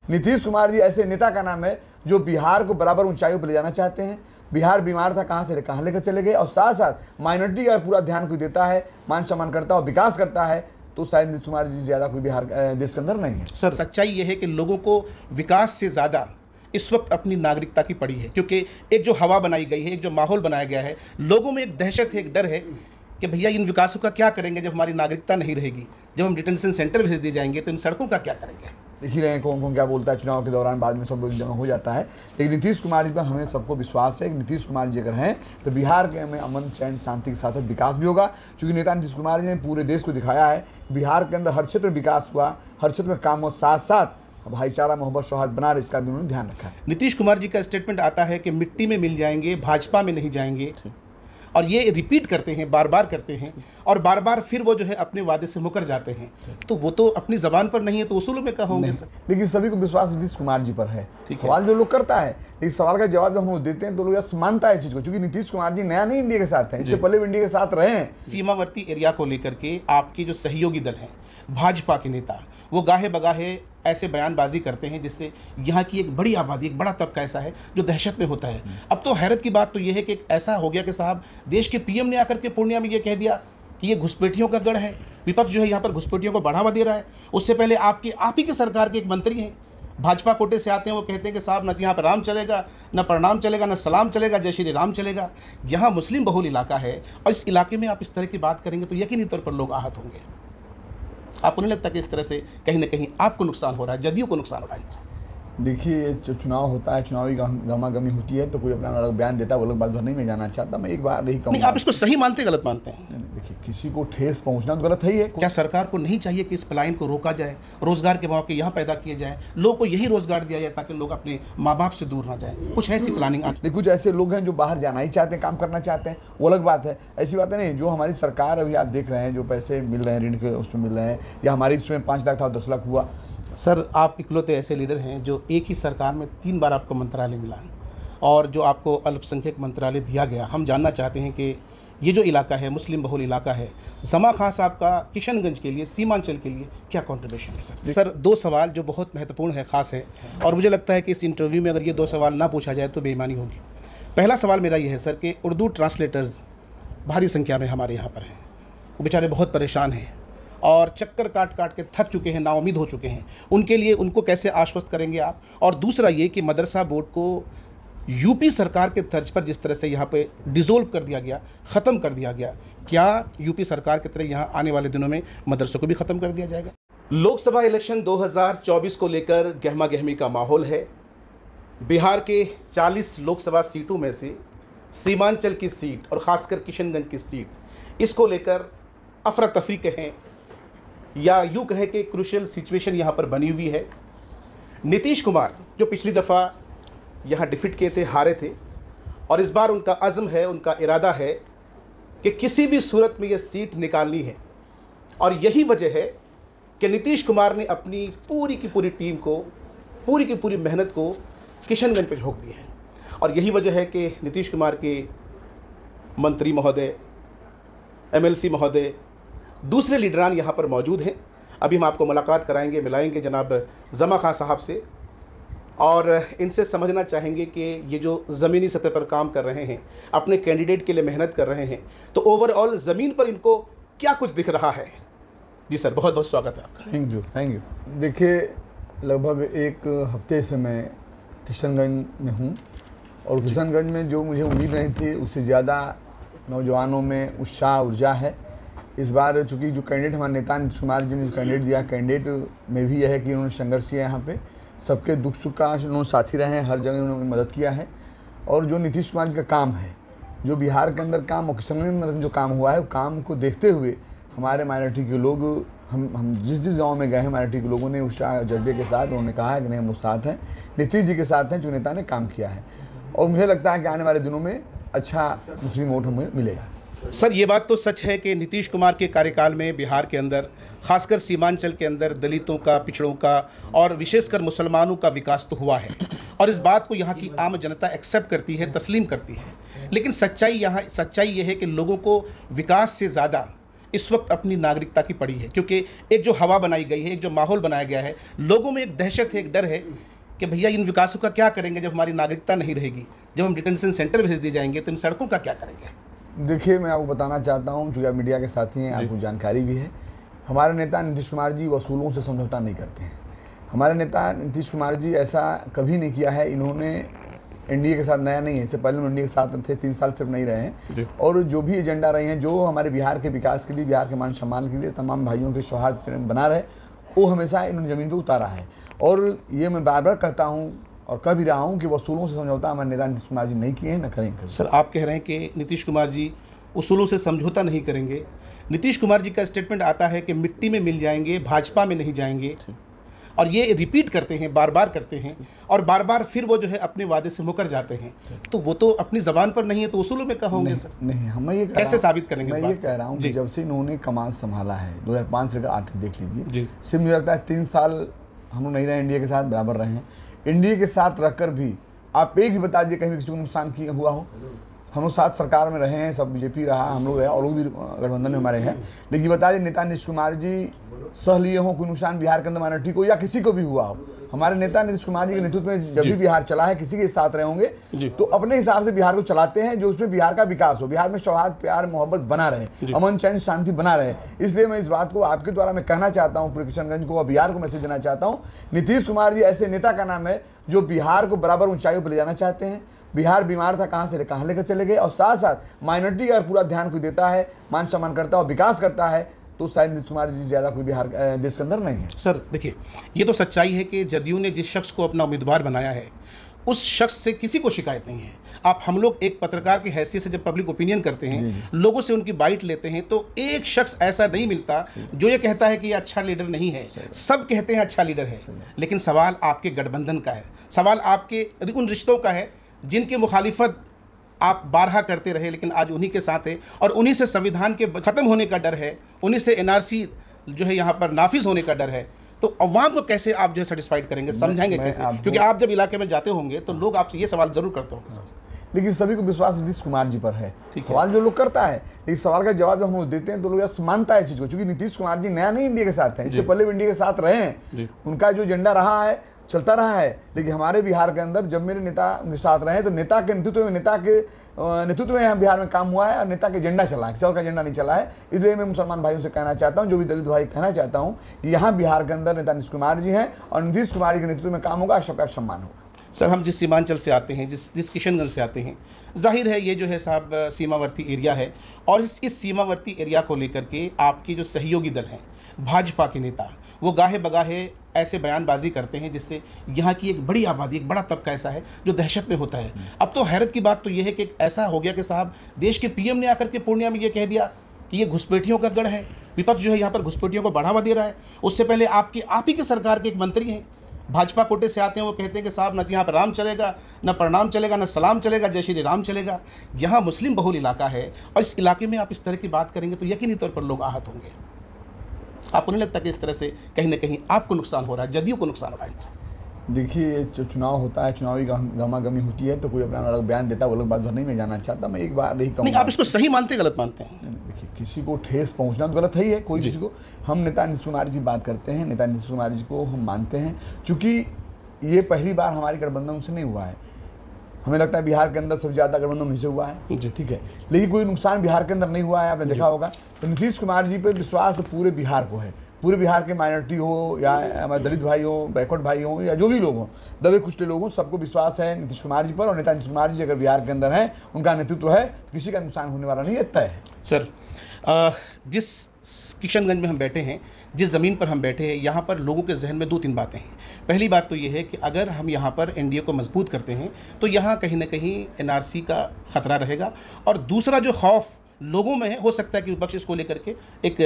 नीतीश कुमार जी ऐसे नेता का नाम है जो बिहार को बराबर ऊंचाइयों पर ले जाना चाहते हैं। बिहार बीमार था, कहाँ से कहाँ लेकर चले गए, और साथ साथ माइनॉरिटी का पूरा ध्यान कोई देता है, मान सम्मान करता है और विकास करता है, तो शायद नीतीश कुमार जी से ज़्यादा कोई बिहार देश के अंदर नहीं है। सर, सच्चाई ये है कि लोगों को विकास से ज़्यादा इस वक्त अपनी नागरिकता की पड़ी है, क्योंकि एक जो हवा बनाई गई है, एक जो माहौल बनाया गया है, लोगों में एक दहशत है, एक डर है कि भैया इन विकासों का क्या करेंगे जब हमारी नागरिकता नहीं रहेगी, जब हम डिटेंशन सेंटर भेज दिए जाएंगे तो इन सड़कों का क्या करेंगे। देख ही रहे हैं कौन कौन क्या बोलता है चुनाव के दौरान, बाद में सब लोग जमा हो जाता है। लेकिन नीतीश कुमार जी पर हमें सबको विश्वास है कि नीतीश कुमार जी अगर हैं तो बिहार के में अमन चैन शांति के साथ विकास भी होगा, क्योंकि नेता नीतीश कुमार जी ने पूरे देश को दिखाया है बिहार के अंदर हर क्षेत्र में विकास हुआ, हर क्षेत्र में काम हो, साथ साथ भाईचारा मोहब्बत सौहार्द बना रहे, इसका भी उन्होंने ध्यान रखा है। नीतीश कुमार जी का स्टेटमेंट आता है कि मिट्टी में मिल जाएंगे, भाजपा में नहीं जाएंगे, और ये रिपीट करते हैं, बार बार करते हैं, और बार बार फिर वो जो है अपने वादे से मुकर जाते हैं। तो वो तो अपनी जबान पर नहीं है तो उसूलों में कहाँ होंगे सर। लेकिन सभी को विश्वास नीतीश कुमार जी पर है। सवाल जो लोग करता है, लेकिन सवाल का जवाब जब हम लोग देते हैं तो लोग मानता है इस चीज को, क्योंकि नीतीश कुमार जी नया नहीं इंडिया के साथ है, इससे पहले भी इंडिया के साथ रहे हैं। सीमावर्ती एरिया को लेकर के आपके जो सहयोगी दल हैं, भाजपा के नेता, वो गाहे बगाहे ऐसे बयानबाजी करते हैं जिससे यहाँ की एक बड़ी आबादी, एक बड़ा तबका ऐसा है जो दहशत में होता है। अब तो हैरत की बात तो ये है कि ऐसा हो गया कि साहब देश के पीएम ने आकर के पूर्णिया में ये कह दिया कि ये घुसपैठियों का गढ़ है, विपक्ष जो है यहाँ पर घुसपैठियों को बढ़ावा दे रहा है। उससे पहले आप ही की सरकार के एक मंत्री हैं, भाजपा कोटे से आते हैं, वो कहते हैं कि साहब न यहाँ पर राम चलेगा, न प्रणाम चलेगा, न सलाम चलेगा, जय श्री राम चलेगा। यहाँ मुस्लिम बहुल इलाका है और इस इलाके में आप इस तरह की बात करेंगे तो यकीनी तौर पर लोग आहत होंगे। आपको नहीं लगता कि इस तरह से कहीं ना कहीं आपको नुकसान हो रहा है, जदयू को नुकसान हो रहा है? देखिए, जो चुनाव होता है, चुनावी गमागमी होती है, तो कोई अपना अलग बयान देता है, वो अलग बात नहीं मैं जानना चाहता। मैं एक बार यही कहूँगा, आप इसको सही मानते हैं, गलत मानते हैं? देखिए, किसी को ठेस पहुंचना तो गलत है ही है। क्या सरकार को नहीं चाहिए कि इस पलायन को रोका जाए, रोजगार के मौके यहाँ पैदा किए जाए, लोगों को यही रोजगार दिया जाए ताकि लोग अपने माँ बाप से दूर ना जाए? कुछ ऐसी प्लानिंग देखिए, कुछ ऐसे लोग हैं जो बाहर जाना ही चाहते हैं, काम करना चाहते हैं, वो अलग बात है। ऐसी बात नहीं, जो हमारी सरकार अभी आप देख रहे हैं, जो पैसे मिल रहे हैं ऋण के उसमें मिल रहे हैं, या हमारी इसमें 5 लाख था 10 लाख हुआ। सर, आप इकलौते ऐसे लीडर हैं जो एक ही सरकार में 3 बार आपको मंत्रालय मिला है, और जो आपको अल्पसंख्यक मंत्रालय दिया गया। हम जानना चाहते हैं कि ये जो इलाका है, मुस्लिम बहुल इलाका है, जमा खां साहब का किशनगंज के लिए, सीमांचल के लिए क्या कंट्रीब्यूशन है सर? सर, 2 सवाल जो बहुत महत्वपूर्ण है, ख़ास है, और मुझे लगता है कि इस इंटरव्यू में अगर ये 2 सवाल ना पूछा जाए तो बेईमानी होगी। पहला सवाल मेरा ये है सर कि उर्दू ट्रांसलेटर्स भारी संख्या में हमारे यहाँ पर हैं, वो बेचारे बहुत परेशान हैं और चक्कर काट काट के थक चुके हैं, नाउम्मीद हो चुके हैं। उनके लिए उनको कैसे आश्वस्त करेंगे आप? और दूसरा ये कि मदरसा बोर्ड को यूपी सरकार के तर्ज पर जिस तरह से यहाँ पे डिसोल्व कर दिया गया, ख़त्म कर दिया गया, क्या यूपी सरकार की तरह यहाँ आने वाले दिनों में मदरसों को भी ख़त्म कर दिया जाएगा? लोकसभा इलेक्शन 2024 को लेकर गहमा गहमी का माहौल है। बिहार के 40 लोकसभा सीटों में से सीमांचल की सीट और ख़ासकर किशनगंज की सीट, इसको लेकर अफरा तफरी कहें या यूँ कहें कि क्रूशियल सिचुएशन यहाँ पर बनी हुई है। नीतीश कुमार जो पिछली दफ़ा यहाँ डिफीट किए थे, हारे थे, और इस बार उनका अज़्म है, उनका इरादा है कि किसी भी सूरत में ये सीट निकालनी है। और यही वजह है कि नीतीश कुमार ने अपनी पूरी की पूरी टीम को, पूरी की पूरी मेहनत को किशनगंज पर झोंक दी है। और यही वजह है कि नीतीश कुमार के मंत्री महोदय, MLC महोदय, दूसरे लीडरान यहाँ पर मौजूद हैं। अभी हम आपको मुलाकात कराएंगे, मिलाएंगे जनाब जमा खां साहब से, और इनसे समझना चाहेंगे कि ये जो ज़मीनी सतह पर काम कर रहे हैं, अपने कैंडिडेट के लिए मेहनत कर रहे हैं, तो ओवरऑल ज़मीन पर इनको क्या कुछ दिख रहा है। जी सर, बहुत बहुत स्वागत है आपका। Thank you. देखिए, लगभग 1 हफ्ते से मैं किशनगंज में हूँ, और किशनगंज में जो मुझे उम्मीद नहीं थी उससे ज़्यादा नौजवानों में उत्साह, ऊर्जा है। इस बार चूँकि जो कैंडिडेट हमारे नेता नीतीश कुमार जी ने जो कैंडिडेट दिया, कैंडिडेट में भी यह है कि उन्होंने संघर्ष किया, यहाँ पे सबके दुख सुख का उन्होंने साथी रहे हैं, हर जगह उन्होंने मदद किया है। और जो नीतीश कुमार जी का काम है, जो बिहार के अंदर काम और किशनगंज में जो काम हुआ है, वो काम को देखते हुए हमारे माइनॉरिटी के लोग, हम जिस गांव में गए हैं, माइनॉरिटी के लोगों ने उत्साह जज्बे के साथ उन्होंने कहा है कि नहीं, हम लोग साथ हैं, नीतीश जी के साथ हैं, जो नेता ने काम किया है। और मुझे लगता है कि आने वाले दिनों में अच्छा मुस्लिम वोट हमें मिलेगा। सर, ये बात तो सच है कि नीतीश कुमार के कार्यकाल में बिहार के अंदर, खासकर सीमांचल के अंदर, दलितों का, पिछड़ों का और विशेषकर मुसलमानों का विकास तो हुआ है, और इस बात को यहाँ की आम जनता एक्सेप्ट करती है, तस्लीम करती है। लेकिन सच्चाई ये है कि लोगों को विकास से ज़्यादा इस वक्त अपनी नागरिकता की पड़ी है, क्योंकि एक जो हवा बनाई गई है, एक जो माहौल बनाया गया है, लोगों में एक दहशत है, एक डर है कि भैया इन विकासों का क्या करेंगे जब हमारी नागरिकता नहीं रहेगी, जब हम डिटेंशन सेंटर भेज दिए जाएंगे तो इन सड़कों का क्या करेंगे। देखिए, मैं आपको बताना चाहता हूँ, चूँकि आप मीडिया के साथी हैं, आपको जानकारी भी है, हमारे नेता नीतीश कुमार जी वसूलों से समझौता नहीं करते हैं। हमारे नेता नीतीश कुमार जी ऐसा कभी नहीं किया है। इन्होंने एनडीए के साथ नया नहीं है, इससे पहले एनडीए के साथ थे, 3 साल सिर्फ नहीं रहे हैं। और जो भी एजेंडा रहे हैं, जो हमारे बिहार के विकास के लिए, बिहार के मान सम्मान के लिए, तमाम भाइयों के सौहार्द प्रेम बना रहे, वो हमेशा इन्होंने ज़मीन पर उतारा है। और ये मैं बार बार कहता हूँ और कह भी रहा हूँ कि वसूलों से समझौता हमारे नेता नीतीश कुमार जी नहीं किए हैं, न करेंगे। सर, आप कह रहे हैं कि नीतीश कुमार जी उसूलों से समझौता नहीं करेंगे। नीतीश कुमार जी का स्टेटमेंट आता है कि मिट्टी में मिल जाएंगे, भाजपा में नहीं जाएंगे, और ये रिपीट करते हैं, बार बार करते हैं, और बार बार फिर वो जो है अपने वादे से मुकर जाते हैं। तो वो तो अपनी जबान पर नहीं है, तो उसूलों में कहाँ होंगे सर? नहीं, हम ये कैसे साबित करेंगे? मैं ये कह रहा हूँ कि जब से इन्होंने कमान संभाला है 2005 से आते देख लीजिए, सिर्फ मुझे लगता है 3 साल हम लोग नहीं रहे इंडिया के साथ, बराबर रहे हैं। इंडिया के साथ रखकर भी आप एक भी बता दीजिए कहीं भी किसी को नुकसान किया हुआ हो। हम लोग साथ सरकार में रहे हैं, सब बीजेपी रहा, हम लोग रहे और लोग भी गठबंधन में हमारे हैं, लेकिन बता दें नेता नीतीश कुमार जी सह लिए हों कोई नुकसान बिहार के अंदर माइनॉरिटी को या किसी को भी हुआ हो। हमारे नेता नीतीश कुमार जी के नेतृत्व में जब भी बिहार चला है, किसी के साथ रहे होंगे, तो अपने हिसाब से बिहार को चलाते हैं, जो उसमें बिहार का विकास हो, बिहार में सौहार्द प्यार मोहब्बत बना रहे, अमन चैन शांति बना रहे। इसलिए मैं इस बात को आपके द्वारा मैं कहना चाहता हूँ, पूरे किशनगंज को और बिहार को मैसेज देना चाहता हूँ, नीतीश कुमार जी ऐसे नेता का नाम है जो बिहार को बराबर ऊंचाइयों पर ले जाना चाहते हैं। बिहार बीमार था, कहाँ से कहाँ लेकर चले गए, और साथ साथ माइनॉरिटी का पूरा ध्यान कोई देता है, मान सम्मान करता है और विकास करता है, तो शायद नीतीश कुमार जी से ज़्यादा कोई बिहार देश के अंदर नहीं है। सर देखिए, ये तो सच्चाई है कि जदयू ने जिस शख्स को अपना उम्मीदवार बनाया है, उस शख्स से किसी को शिकायत नहीं है। आप हम लोग एक पत्रकार की हैसियत से जब पब्लिक ओपिनियन करते हैं, लोगों से उनकी बाइट लेते हैं, तो एक शख्स ऐसा नहीं मिलता जो ये कहता है कि ये अच्छा लीडर नहीं है। सब कहते हैं अच्छा लीडर है, लेकिन सवाल आपके गठबंधन का है, सवाल आपके उन रिश्तों का है जिनकी मुखालिफत आप बारहा करते रहे, लेकिन आज उन्हीं के साथ है, और उन्हीं से संविधान के ख़त्म होने का डर है, उन्हीं से एनआरसी जो है यहाँ पर नाफिज होने का डर है। तो अवाम को कैसे आप जो है सेटिस्फाइड करेंगे, समझाएंगे कैसे? क्योंकि आप जब इलाके में जाते होंगे तो लोग आपसे ये सवाल जरूर करते होंगे सर। लेकिन सभी को विश्वास नीतीश कुमार जी पर है। सवाल जो लोग करता है, इस सवाल का जवाब जब हम लोग देते हैं तो लोग यार मानता है इस चीज़ को, क्योंकि नीतीश कुमार जी नया नहीं इंडिया के साथ है, इससे पहले भी इंडिया के साथ रहे हैं, उनका जो एजेंडा रहा है चलता रहा है। लेकिन हमारे बिहार के अंदर जब मेरे नेता उनके साथ रहे, तो नेता के नेतृत्व में यहाँ बिहार में काम हुआ है और नेता का एजेंडा चला है, किसी और का एजेंडा नहीं चला है। इसलिए मैं मुसलमान भाइयों से कहना चाहता हूँ, जो भी दलित भाई कहना चाहता हूँ कि यहाँ बिहार के अंदर नेता नीतीश कुमार जी हैं और नीतीश कुमार जी के नेतृत्व में काम होगा, सबका सम्मान होगा। सर, हम जिस सीमांचल से आते हैं, जिस किशनगंज से आते हैं, जाहिर है ये जो है साहब सीमावर्ती एरिया है, और इस सीमावर्ती एरिया को लेकर के आपके जो सहयोगी दल हैं, भाजपा के नेता, वो गाहे बगाहे ऐसे बयानबाजी करते हैं जिससे यहाँ की एक बड़ी आबादी, एक बड़ा तबका ऐसा है जो दहशत में होता है। अब तो हैरत की बात तो ये है कि ऐसा हो गया कि साहब देश के पीएम ने आकर के पूर्णिया में ये कह दिया कि ये घुसपैठियों का गढ़ है, विपक्ष जो है यहाँ पर घुसपैठियों को बढ़ावा दे रहा है। उससे पहले आप ही की सरकार के एक मंत्री हैं, भाजपा कोटे से आते हैं, वो कहते हैं कि साहब न यहाँ पर राम चलेगा, न प्रणाम चलेगा, न सलाम चलेगा, जय श्री राम चलेगा। यहाँ मुस्लिम बहुल इलाका है और इस इलाके में आप इस तरह की बात करेंगे तो यकीनी तौर पर लोग आहत होंगे। आपको नहीं लगता कि इस तरह से कहीं ना कहीं आपको नुकसान हो रहा है, जदयू को नुकसान हो रहा है? देखिए, जो चुनाव होता है, चुनावी गमागमी होती है, तो कोई अपना अलग बयान देता है, वो अलग बात नहीं मैं जानना चाहता। मैं एक बार नहीं कहूँगा, आप इसको सही मानते हैं, गलत मानते हैं? देखिए, किसी को ठेस पहुंचना तो गलत है ही है, कोई किसी को। हम नेता नीतीश कुमार जी बात करते हैं, नेता नीतीश कुमार जी को हम मानते हैं, चूँकि ये पहली बार हमारी गठबंधन उनसे नहीं हुआ है। हमें लगता है बिहार के अंदर सबसे ज़्यादा गठबंधन उन्हीं से हुआ है, ठीक है, लेकिन कोई नुकसान बिहार के अंदर नहीं हुआ है, आपने देखा होगा। तो नीतीश कुमार जी पर विश्वास पूरे बिहार को है, पूरे बिहार के माइनॉरिटी हो या हमारे दलित भाई हो, बैकवर्ड भाई हो, या जो भी लोग हों, दबे कुचले लोग हों, सबको विश्वास है नीतीश कुमार जी पर। और नेता नीतीश कुमार जी अगर बिहार के अंदर हैं, उनका नेतृत्व है, तो किसी का नुकसान होने वाला नहीं है, तय है। सर, जिस किशनगंज में हम बैठे हैं, जिस ज़मीन पर हम बैठे हैं, यहाँ पर लोगों के जहन में 2-3 बातें हैं। पहली बात तो ये है कि अगर हम यहाँ पर एनडीए को मजबूत करते हैं तो यहाँ कहीं ना कहीं एनआरसी का ख़तरा रहेगा, और दूसरा जो खौफ लोगों में है, हो सकता है कि विपक्ष इसको लेकर के एक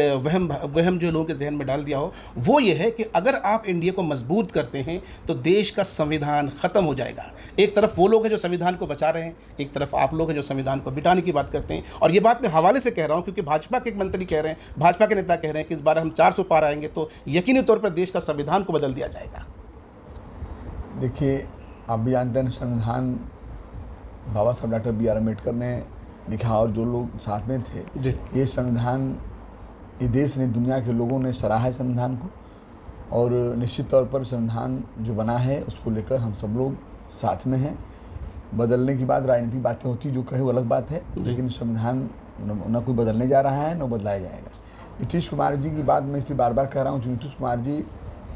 वहम जो लोगों के जहन में डाल दिया हो, वो ये है कि अगर आप एनडीए को मजबूत करते हैं तो देश का संविधान ख़त्म हो जाएगा। एक तरफ वो लोग हैं जो संविधान को बचा रहे हैं, एक तरफ आप लोग हैं जो संविधान को बिटाने की बात करते हैं। और ये बात मैं हवाले से कह रहा हूँ क्योंकि भाजपा के एक मंत्री कह रहे हैं, भाजपा के नेता कह रहे हैं कि इस बार हम 400 पार आएंगे तो यकीनी तौर पर देश का संविधान को बदल दिया जाएगा। देखिए, आप भी जानते हैं संविधान बाबा साहब डॉक्टर बी आर अम्बेडकर ने लिखा और जो लोग साथ में थे, ये संविधान ये देश ने, दुनिया के लोगों ने सराहा है संविधान को, और निश्चित तौर पर संविधान जो बना है उसको लेकर हम सब लोग साथ में हैं। बदलने की बात, राजनीतिक बातें होती जो कहे वो अलग बात है, लेकिन संविधान न कोई बदलने जा रहा है न बदलाया जाएगा। नीतीश कुमार जी की बात मैं इसलिए बार बार कह रहा हूँ कि नीतीश कुमार जी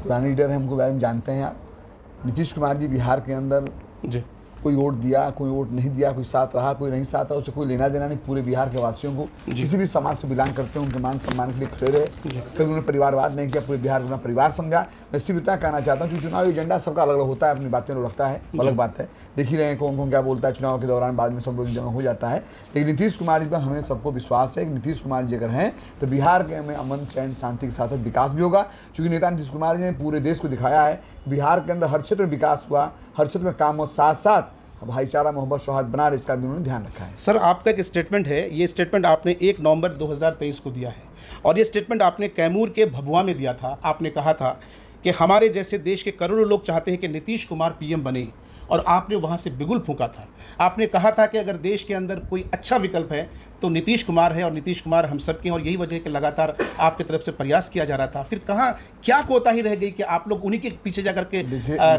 पुराने लीडर हैं, हमको बारे में जानते हैं आप। नीतीश कुमार जी बिहार के अंदर जी कोई वोट दिया, कोई वोट नहीं दिया, कोई साथ रहा, कोई नहीं साथ रहा, उससे कोई लेना देना नहीं। पूरे बिहार के वासियों को, किसी भी समाज से बिलोंग करते हैं, उनके मान सम्मान के लिए खड़े रहे। कभी उन्होंने परिवारवाद नहीं किया, पूरे बिहार को अपना परिवार समझा। मैं सिर्फ इतना कहना चाहता हूँ कि चुनावी एजेंडा सबका अलग अलग होता है, अपनी बातें रखता है, अलग बात है। देख ही रहे हैं कौन कौन क्या बोलता है चुनाव के दौरान, बाद में सब लोग जमा हो जाता है। लेकिन नीतीश कुमार जी पर हमें सबको विश्वास है कि नीतीश कुमार जी अगर हैं तो बिहार के में अमन, चैन, शांति के साथ विकास भी होगा। क्योंकि नेता नीतीश कुमार जी ने पूरे देश को दिखाया है कि बिहार के अंदर हर क्षेत्र में विकास हुआ, हर क्षेत्र में काम हो, साथ साथ भाईचारा, मोहब्बत, सौहार्द बना रहे, इसका भी उन्होंने ध्यान रखा है। सर, आपका एक स्टेटमेंट है, ये स्टेटमेंट आपने 1 नवंबर 2023 को दिया है, और ये स्टेटमेंट आपने कैमूर के भभुआ में दिया था। आपने कहा था कि हमारे जैसे देश के करोड़ों लोग चाहते हैं कि नीतीश कुमार पीएम बने, और आपने वहाँ से बिगुल फूंका था। आपने कहा था कि अगर देश के अंदर कोई अच्छा विकल्प है तो नीतीश कुमार है, और नीतीश कुमार हम सबके हैं, और यही वजह है कि लगातार आपकी तरफ से प्रयास किया जा रहा था। फिर कहाँ क्या कोताही रह गई कि आप लोग उन्हीं के पीछे जाकर के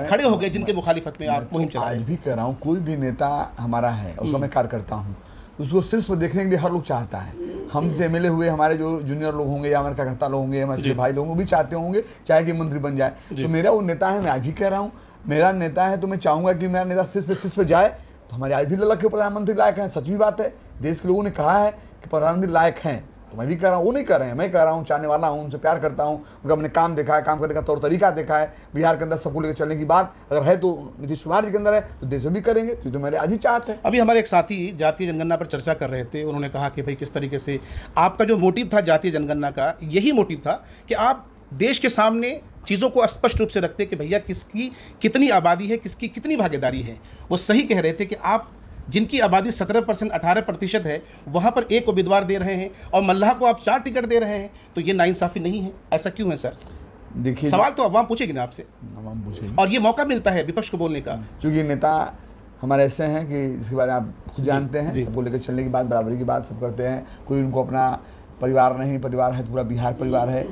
खड़े हो गए जिनके मुखालिफत में आप मुहिम चला? आज भी कह रहा हूँ, कोई भी नेता हमारा है, उसका मैं कार्य करता हूँ, उसको सिर्फ देखने के लिए हर लोग चाहता है। हमसे एमएलए हुए हमारे जो जूनियर लोग होंगे या हमारे कार्यकर्ता लोग होंगे, हमारे भाई लोग, वो भी चाहते होंगे चाहे कि मंत्री बन जाए। तो मेरा वो नेता है, मैं आज भी कह रहा हूँ मेरा नेता है, तो मैं चाहूँगा कि मेरा नेता सिर्फ पे जाए। तो हमारे आज भी ललक के प्रधानमंत्री लायक हैं, सच भी बात है। देश के लोगों ने कहा है कि प्रधानमंत्री लायक हैं, तो मैं भी कह रहा हूँ, वो नहीं कर रहे हैं, मैं कह रहा हूँ, चाहने वाला हूँ, उनसे प्यार करता हूँ, उनका मैंने काम देखा है, काम करने का तौर तरीका देखा है। बिहार के अंदर सबको लेकर चलने की बात अगर है तो नीतीश कुमार जी के अंदर है, तो देश में भी करेंगे, तो मेरे आज ही चाहते हैं। अभी हमारे एक साथी जातीय जनगणना पर चर्चा कर रहे थे, उन्होंने कहा कि भाई किस तरीके से आपका जो मोटिव था जातीय जनगणना का, यही मोटिव था कि आप देश के सामने चीज़ों को स्पष्ट रूप से रखते कि भैया किसकी कितनी आबादी है, किसकी कितनी भागीदारी है। वो सही कह रहे थे कि आप जिनकी आबादी 17% 18% है, वहाँ पर एक उम्मीदवार दे रहे हैं और मल्लाह को आप 4 टिकट दे रहे हैं, तो ये नाइंसाफ़ी नहीं है? ऐसा क्यों है सर? देखिए, सवाल तो अवाम पूछेगी ना आपसे, अवाम पूछेगी, और ये मौका मिलता है विपक्ष को बोलने का। क्योंकि नेता हमारे ऐसे हैं कि इसके बारे में आप खुद जानते हैं, सबको लेकर चलने की बात, बराबरी की बात सब करते हैं। कोई उनको अपना परिवार नहीं, परिवार है तो पूरा बिहार परिवार है।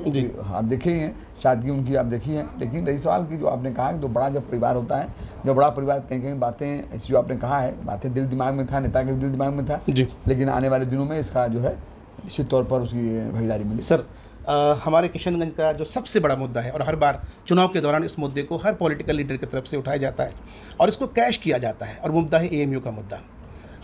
आप देखे ही हैं, शादी उनकी आप देखी हैं। लेकिन रही सवाल की जो आपने कहा कि तो बड़ा जब परिवार होता है, जब बड़ा परिवार, कहीं कहीं बातें ऐसी जो आपने कहा है, बातें दिल दिमाग में था, नेता के दिल दिमाग में था जी। लेकिन आने वाले दिनों में इसका जो है निश्चित तौर पर उसकी भागीदारी मिली। सर, हमारे किशनगंज का जो सबसे बड़ा मुद्दा है, और हर बार चुनाव के दौरान इस मुद्दे को हर पॉलिटिकल लीडर की तरफ से उठाया जाता है और इसको कैश किया जाता है, और वो मुद्दा है एएमयू का मुद्दा।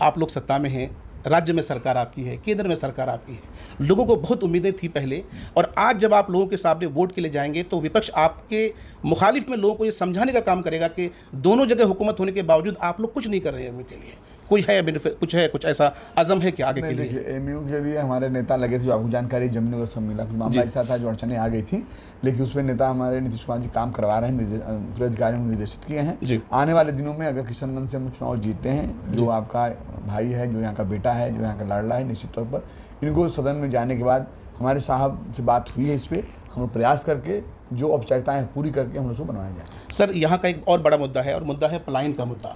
आप लोग सत्ता में हैं, राज्य में सरकार आपकी है, केंद्र में सरकार आपकी है, लोगों को बहुत उम्मीदें थी पहले, और आज जब आप लोगों के सामने वोट के लिए जाएंगे तो विपक्ष आपके मुखालिफ में लोगों को ये समझाने का काम करेगा कि दोनों जगह हुकूमत होने के बावजूद आप लोग कुछ नहीं कर रहे हैं एमयू के लिए। कोई है बेनिफिट, कुछ ऐसा अज़म है कि आगे के लिए? एमयू के लिए हमारे नेता लगे थे, जो आपको जानकारी जमीन वगैरह सब मिला, कुछ मामला ऐसा था जो अड़चने आ गई थी, लेकिन उसमें नेता हमारे नीतीश कुमार जी काम करवा रहे हैं, पूरे अधिकारियों को निर्देशित किए हैं। आने वाले दिनों में अगर किशनगंज से हम चुनाव जीतते हैं, जो आपका भाई है, जो यहाँ का बेटा है, जो यहाँ का लाडला है, निश्चित तौर पर इनको सदन में जाने के बाद हमारे साहब से बात हुई है, इस पर हम लोग प्रयास करके जो औपचारिकताएँ पूरी करके हम लोग को बनवाया जाए। सर, यहाँ का एक और बड़ा मुद्दा है, और मुद्दा है पलायन का मुद्दा।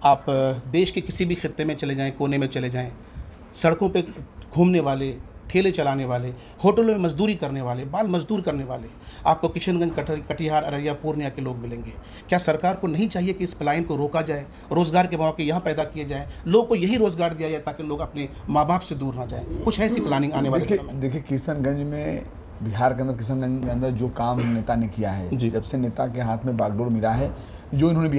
आप देश के किसी भी खित्ते में चले जाएं, कोने में चले जाएं, सड़कों पे घूमने वाले, ठेले चलाने वाले, होटलों में मजदूरी करने वाले, बाल मजदूर करने वाले आपको किशनगंज, कटिहार, अररिया, पूर्णिया के लोग मिलेंगे। क्या सरकार को नहीं चाहिए कि इस पलायन को रोका जाए, रोज़गार के मौके यहाँ पैदा किए जाएँ, लोगों को यही रोज़गार दिया जाए ताकि लोग अपने माँ बाप से दूर ना जाएँ? कुछ ऐसी प्लानिंग आने वाले? देखिए, किशनगंज में, बिहार के अंदर, किशनगंज के अंदर जो काम नेता ने किया है, जब से नेता के हाथ में बागडोर मिला है, जो इन्होंने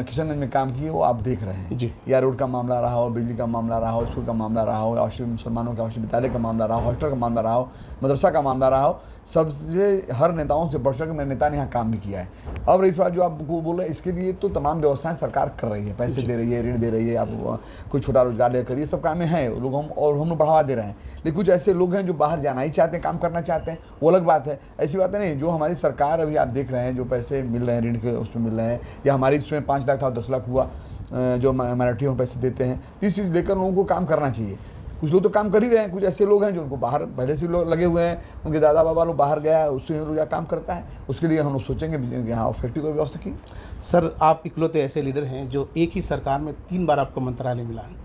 किशनगंज में काम किए वो आप देख रहे हैं जी। या रोड का मामला रहा हो, बिजली का मामला रहा हो, स्कूल का मामला रहा हो, आवश्यक मुसलमानों के आवश्यक विद्यालय का मामला रहा हो, हॉस्टल का मामला रहा हो, मदरसा का मामला रहा हो, सबसे हर नेताओं से बढ़ कर मेरे नेता ने यहाँ काम भी किया है। अब रही बात जो आपको बोल रहे हैं, इसके लिए तो तमाम व्यवस्थाएं सरकार कर रही है, पैसे दे रही है, ऋण दे रही है, आप कोई छोटा रोजगार लेकर करिए, सब काम में है लोग, हम लोग बढ़ावा दे रहे हैं। लेकिन कुछ ऐसे लोग हैं जो बाहर जाना ही चाहते हैं, काम करना चाहते हैं, वो अलग बात है। ऐसी बात नहीं, जो हमारी सरकार अभी आप देख रहे हैं, जो पैसे मिल रहे हैं ऋण के, उसमें मिल रहे हैं, या हमारी इसमें 5 लाख था 10 लाख हुआ, जो माइनॉरिटी में पैसे देते हैं, इस चीज़ लेकर लोगों को काम करना चाहिए। कुछ लोग तो काम कर ही रहे हैं, कुछ ऐसे लोग हैं जो उनको बाहर पहले से लोग लगे हुए हैं, उनके दादा बाबा लोग बाहर गया है, उससे लोग काम करता है, उसके लिए हम लोग सोचेंगे यहाँ फैक्ट्री की व्यवस्था की। सर, आप इकलौते ऐसे लीडर हैं जो एक ही सरकार में 3 बार आपको मंत्रालय मिला है,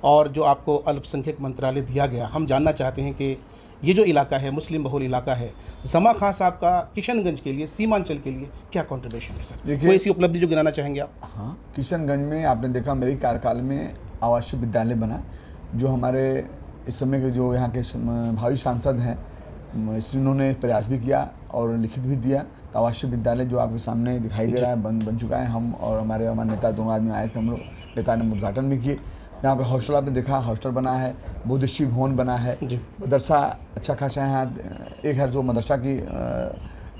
और जो आपको अल्पसंख्यक मंत्रालय दिया गया, हम जानना चाहते हैं कि ये जो इलाका है मुस्लिम बहुल इलाका है, जमा खां साहब का किशनगंज के लिए, सीमांचल के लिए क्या कंट्रीब्यूशन है सर? कोई ऐसी उपलब्धि जो गिनाना चाहेंगे आप? हाँ, किशनगंज में आपने देखा मेरे कार्यकाल में आवासीय विद्यालय बना, जो हमारे इस समय के जो यहाँ के भावी सांसद हैं इन्होंने प्रयास भी किया और लिखित भी दिया। तो आवासीय विद्यालय जो आपके सामने दिखाई दे रहा है बन चुका है। हम और हमारे नेता दोनों आदमी आए थे, हम लोग नेता ने उद्घाटन भी किए। यहाँ पे हॉस्टल आपने देखा, हॉस्टल बना है, बहुउद्देशीय भवन बना है, मदरसा अच्छा खासा है, यहाँ एक है जो मदरसा की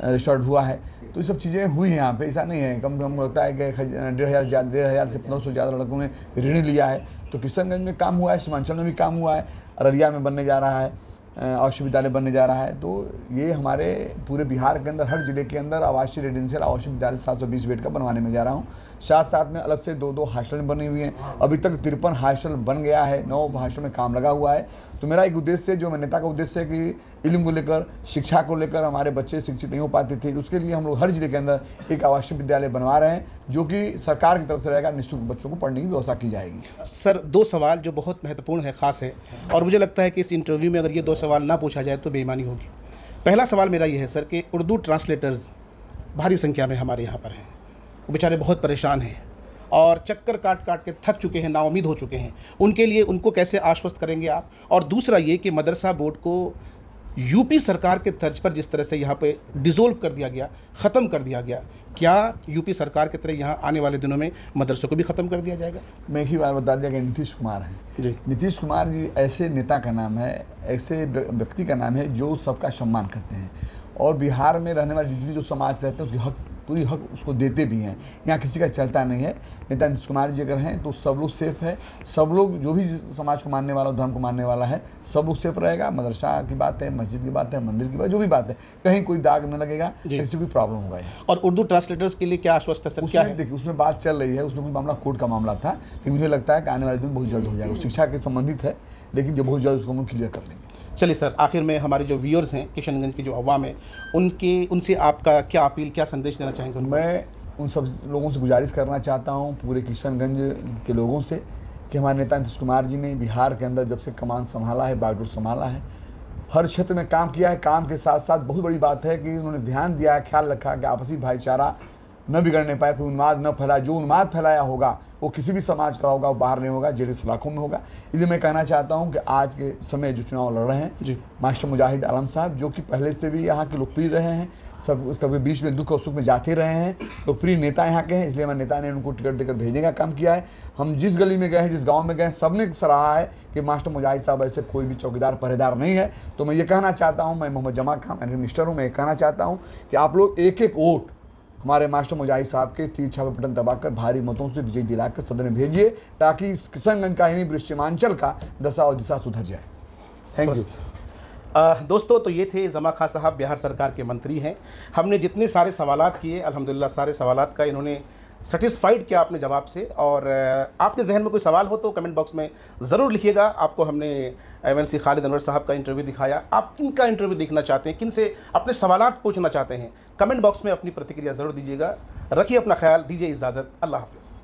रिसोर्ट हुआ है। तो ये सब चीज़ें हुई हैं यहाँ पे, ऐसा नहीं है। कम लगता है कि 1,500 से 1500 ज़्यादा लड़कों ने ऋण लिया है। तो किशनगंज में काम हुआ है, सीमांचल में भी काम हुआ है, अररिया में बनने जा रहा है, आवासीय विद्यालय बनने जा रहा है। तो ये हमारे पूरे बिहार के अंदर हर जिले के अंदर आवासीय रेजिडेंशियल आवासीय विद्यालय 720 बेड का बनवाने में जा रहा हूँ। साथ साथ में अलग से 2 हॉस्टल बनी हुई हैं। अभी तक 53 हॉस्टल बन गया है, 9 हॉस्टल में काम लगा हुआ है। तो मेरा एक उद्देश्य, जो मेरे नेता का उद्देश्य है कि इल्म को लेकर, शिक्षा को लेकर हमारे बच्चे शिक्षित नहीं हो पाते थे, उसके लिए हम लोग हर जिले के अंदर एक आवासीय विद्यालय बनवा रहे हैं, जो कि सरकार की तरफ से रहेगा। निःशुल्क बच्चों को पढ़ने की व्यवस्था की जाएगी। सर 2 सवाल जो बहुत महत्वपूर्ण है, ख़ास है, और मुझे लगता है कि इस इंटरव्यू में अगर ये 2 सवाल ना पूछा जाए तो बेईमानी होगी। पहला सवाल मेरा ये है सर कि उर्दू ट्रांसलेटर्स भारी संख्या में हमारे यहाँ पर हैं, वो बेचारे बहुत परेशान हैं और चक्कर काट काट के थक चुके हैं, नाउम्मीद हो चुके हैं। उनके लिए उनको कैसे आश्वस्त करेंगे आप? और दूसरा ये कि मदरसा बोर्ड को यूपी सरकार के तर्ज पर जिस तरह से यहाँ पे डिसोल्व कर दिया गया, ख़त्म कर दिया गया, क्या यूपी सरकार की तरह यहाँ आने वाले दिनों में मदरसों को भी ख़त्म कर दिया जाएगा? मैं एक ही बार बता दिया कि नीतीश कुमार हैं जी। नीतीश कुमार जी ऐसे नेता का नाम है, ऐसे व्यक्ति का नाम है जो सबका सम्मान करते हैं, और बिहार में रहने वाले जितने जो समाज रहते हैं उसकी पूरी हक उसको देते भी हैं। यहाँ किसी का चलता नहीं है। नेता नीतीश कुमार जी अगर हैं तो सब लोग सेफ है। सब लोग जो भी समाज को मानने वाला, धर्म को मानने वाला है, सब लोग सेफ रहेगा। मदरसा की बात है, मस्जिद की बात है, मंदिर की बात, जो भी बात है, कहीं कोई दाग न लगेगा, किसी को प्रॉब्लम होगा। और उर्दू ट्रांसलेटर्स के लिए क्या आश्वस्त है सर? क्या है? देखिए, उसमें बात चल रही है, उसमें कोई मामला कोर्ट का मामला था, लेकिन मुझे लगता है कि आने वाले दिन बहुत जल्द हो जाएगा। शिक्षा के संबंधित है, लेकिन जो बहुत जल्द उसको हम क्लियर कर लेंगे। चलिए सर, आखिर में हमारे जो व्यूअर्स हैं, किशनगंज के जो अवाम है, उनसे आपका क्या अपील, क्या संदेश देना चाहेंगे? मैं उन सब लोगों से गुजारिश करना चाहता हूं, पूरे किशनगंज के लोगों से, कि हमारे नेता नीतीश कुमार जी ने बिहार के अंदर जब से कमान संभाला है, बागडोर संभाला है, हर क्षेत्र में काम किया है। काम के साथ साथ बहुत बड़ी बात है कि उन्होंने ध्यान दिया है, ख्याल रखा कि आपसी भाईचारा न बिगड़ने पाए, कोई उन्माद न फैलाए। जो उन्माद फैलाया होगा वो किसी भी समाज का होगा, वो बाहर नहीं होगा, जेल सलाखों में होगा। इसलिए मैं कहना चाहता हूं कि आज के समय जो चुनाव लड़ रहे हैं जी, मास्टर मुजाहिद आलम साहब, जो कि पहले से भी यहाँ के लोकप्रिय रहे हैं, सब उसका बीच में दुख और सुख में जाते रहे हैं, लोकप्रिय नेता यहाँ के हैं, इसलिए हमारे नेता ने उनको टिकट देकर भेजने का काम किया है। हम जिस गली में गए हैं, जिस गाँव में गए, सबने सराहा है कि मास्टर मुजाहिद साहब ऐसे कोई भी चौकीदार पहरेदार नहीं है। तो मैं ये कहना चाहता हूँ, मैं मोहम्मद जमा खान मिनिस्टर हूँ, मैं ये कहना चाहता हूँ कि आप लोग एक एक वोट हमारे मास्टर मुजाहिद साहब के तीर छापे बटन दबाकर भारी मतों से विजय दिलाकर सदन में भेजिए, ताकि इस किशनगंज का ही नहीं सीमांचल का दशा और दिशा सुधर जाए। Thank you. दोस्तों, तो ये थे जमा खां साहब, बिहार सरकार के मंत्री हैं। हमने जितने सारे सवालात किए, अल्हम्दुलिल्लाह सारे सवालात का इन्होंने सेटिस्फाइड किया अपने जवाब से। और आपके जहन में कोई सवाल हो तो कमेंट बॉक्स में ज़रूर लिखिएगा। आपको हमने MNC खालिद अनवर साहब का इंटरव्यू दिखाया, आप किन का इंटरव्यू देखना चाहते हैं, किन से अपने सवालात पूछना चाहते हैं, कमेंट बॉक्स में अपनी प्रतिक्रिया ज़रूर दीजिएगा। रखिए अपना ख्याल, दीजिए इजाज़त, अल्लाह हाफ़िज़।